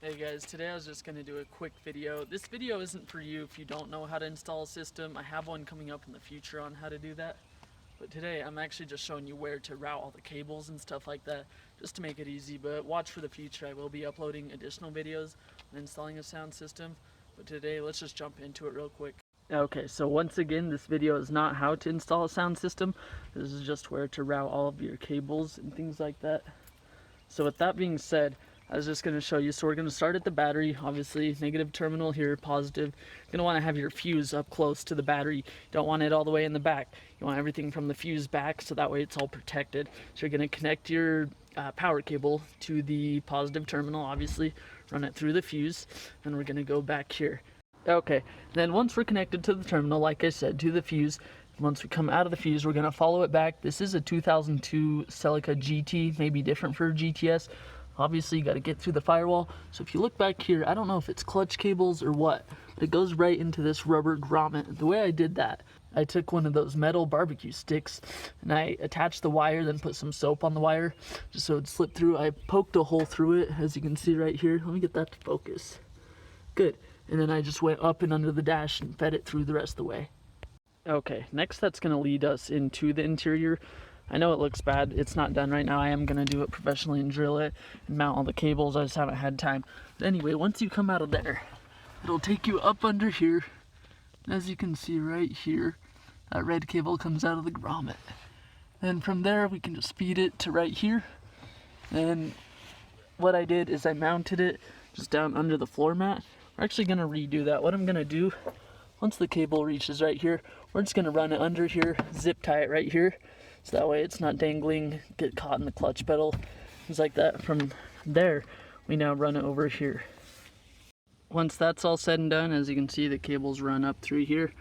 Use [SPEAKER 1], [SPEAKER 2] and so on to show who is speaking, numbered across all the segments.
[SPEAKER 1] Hey guys, today I was just going to do a quick video. This video isn't for you if you don't know how to install a system. I have one coming up in the future on how to do that. But today I'm actually just showing you where to route all the cables and stuff like that, just to make it easy. But watch for the future. I will be uploading additional videos on installing a sound system. But today let's just jump into it real quick. Okay, so once again, this video is not how to install a sound system. This is just where to route all of your cables and things like that. So with that being said, I was just going to show you. So we're going to start at the battery, obviously negative terminal here, positive. You're going to want to have your fuse up close to the battery. You don't want it all the way in the back. You want everything from the fuse back, so that way it's all protected. So you're going to connect your power cable to the positive terminal, obviously, run it through the fuse, and we're going to go back here. Okay, then once we're connected to the terminal, like I said, to the fuse, once we come out of the fuse, we're going to follow it back. This is a 2002 Celica GT, maybe different for GTS. Obviously, you got to get through the firewall. So if you look back here, I don't know if it's clutch cables or what, but it goes right into this rubber grommet. The way I did that, I took one of those metal barbecue sticks and I attached the wire, then put some soap on the wire just so it'd slip through. I poked a hole through it, as you can see right here. Let me get that to focus. Good. And then I just went up and under the dash and fed it through the rest of the way. Okay, next that's going to lead us into the interior. I know it looks bad, it's not done right now. I am going to do it professionally and drill it and mount all the cables. I just haven't had time. But anyway, once you come out of there, it'll take you up under here. As you can see right here, that red cable comes out of the grommet. Then from there, we can just feed it to right here. And what I did is I mounted it just down under the floor mat. We're actually going to redo that. What I'm going to do, once the cable reaches right here, we're just going to run it under here, zip tie it right here. So that way it's not dangling, get caught in the clutch pedal, things like that. From there, we now run it over here. Once that's all said and done, as you can see, the cables run up through here.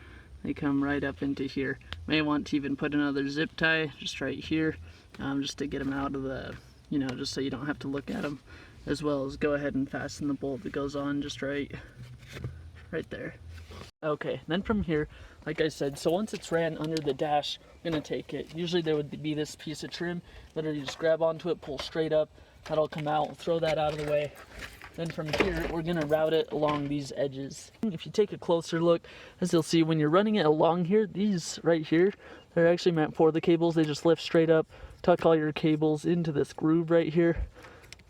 [SPEAKER 1] They come right up into here. May want to even put another zip tie just right here, just to get them out of the, just so you don't have to look at them. As well as go ahead and fasten the bolt that goes on just right there. Okay, then from here, like I said, so once it's ran under the dash, I'm going to take it. Usually there would be this piece of trim. Literally just grab onto it, pull straight up. That'll come out, throw that out of the way. Then from here, we're going to route it along these edges. If you take a closer look, as you'll see, when you're running it along here, these right here, they're actually meant for the cables. They just lift straight up. Tuck all your cables into this groove right here.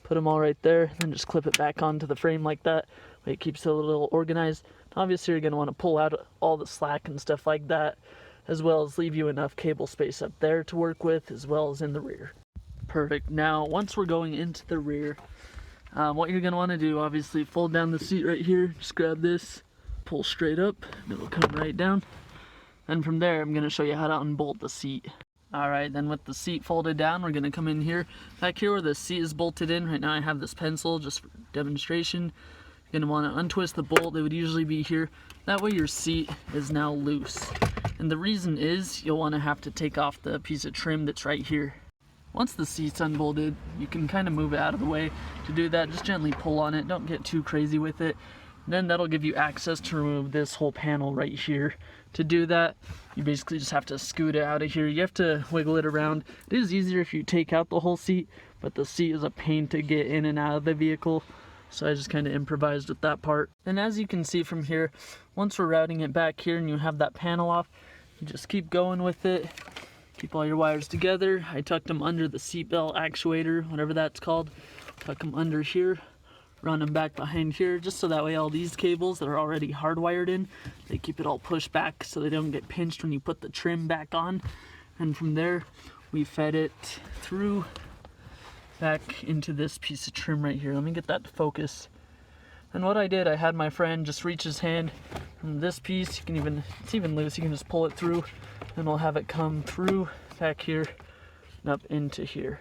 [SPEAKER 1] Put them all right there, and then just clip it back onto the frame like that. It keeps it a little organized. Obviously, you're going to want to pull out all the slack and stuff like that, as well as leave you enough cable space up there to work with, as well as in the rear. Perfect. Now, once we're going into the rear, what you're going to want to do, obviously, fold down the seat right here. Just grab this, pull straight up, and it'll come right down. And from there, I'm going to show you how to unbolt the seat. Alright, then with the seat folded down, we're going to come in here. Back here where the seat is bolted in, right now I have this pencil just for demonstration. You're going to want to untwist the bolt. They would usually be here. That way your seat is now loose. And the reason is you'll want to have to take off the piece of trim that's right here. Once the seat's unbolted, you can kind of move it out of the way. To do that, just gently pull on it. Don't get too crazy with it. Then that'll give you access to remove this whole panel right here. To do that, you basically just have to scoot it out of here. You have to wiggle it around. It is easier if you take out the whole seat, but the seat is a pain to get in and out of the vehicle. So I just kind of improvised with that part. And as you can see from here, once we're routing it back here and you have that panel off, you just keep going with it. Keep all your wires together. I tucked them under the seatbelt actuator, whatever that's called. Tuck them under here. Run them back behind here, just so that way all these cables that are already hardwired in, they keep it all pushed back so they don't get pinched when you put the trim back on. And from there, we fed it through back into this piece of trim right here. Let me get that to focus. And what I did, I had my friend just reach his hand from this piece. You can even, it's even loose, you can just pull it through, and we'll have it come through back here and up into here.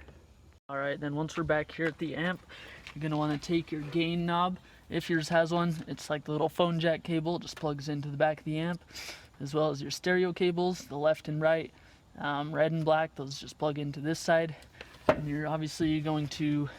[SPEAKER 1] Alright, then once we're back here at the amp, you're going to want to take your gain knob. If yours has one, it's like the little phone jack cable. It just plugs into the back of the amp, as well as your stereo cables, the left and right, red and black. Those just plug into this side. And you're obviously going to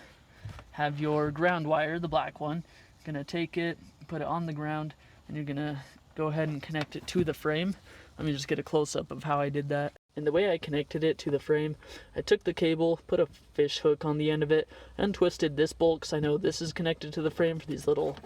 [SPEAKER 1] have your ground wire, the black one. You're going to take it, put it on the ground, and you're going to go ahead and connect it to the frame. Let me just get a close-up of how I did that. And the way I connected it to the frame, I took the cable, put a fish hook on the end of it, and twisted this bolt, because I know this is connected to the frame for these little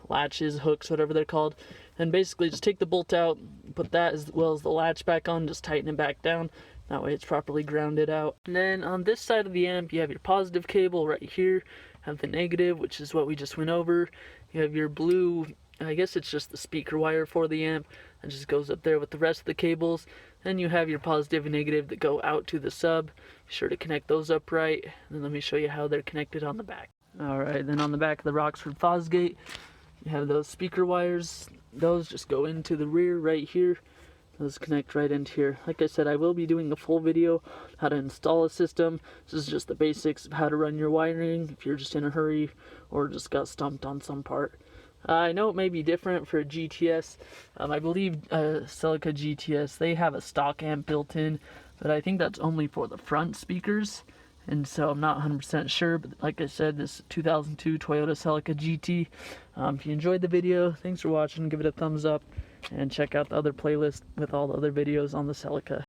[SPEAKER 1] latches, hooks, whatever they're called. And basically just take the bolt out, put that as well as the latch back on, just tighten it back down. That way it's properly grounded out. And then on this side of the amp, you have your positive cable right here, have the negative, which is what we just went over. You have your blue, I guess it's just the speaker wire for the amp, that just goes up there with the rest of the cables. Then you have your positive and negative that go out to the sub. Be sure to connect those up right. And then let me show you how they're connected on the back. Alright, then on the back of the Rockford Fosgate, you have those speaker wires. Those just go into the rear right here. Those connect right into here. Like I said, I will be doing a full video how to install a system. This is just the basics of how to run your wiring if you're just in a hurry or just got stumped on some part. I know it may be different for a GTS. I believe Celica GTS, they have a stock amp built in, but I think that's only for the front speakers. And so I'm not 100% sure, but like I said, this 2002 Toyota Celica GT. If you enjoyed the video, thanks for watching, give it a thumbs up, and check out the other playlist with all the other videos on the Celica.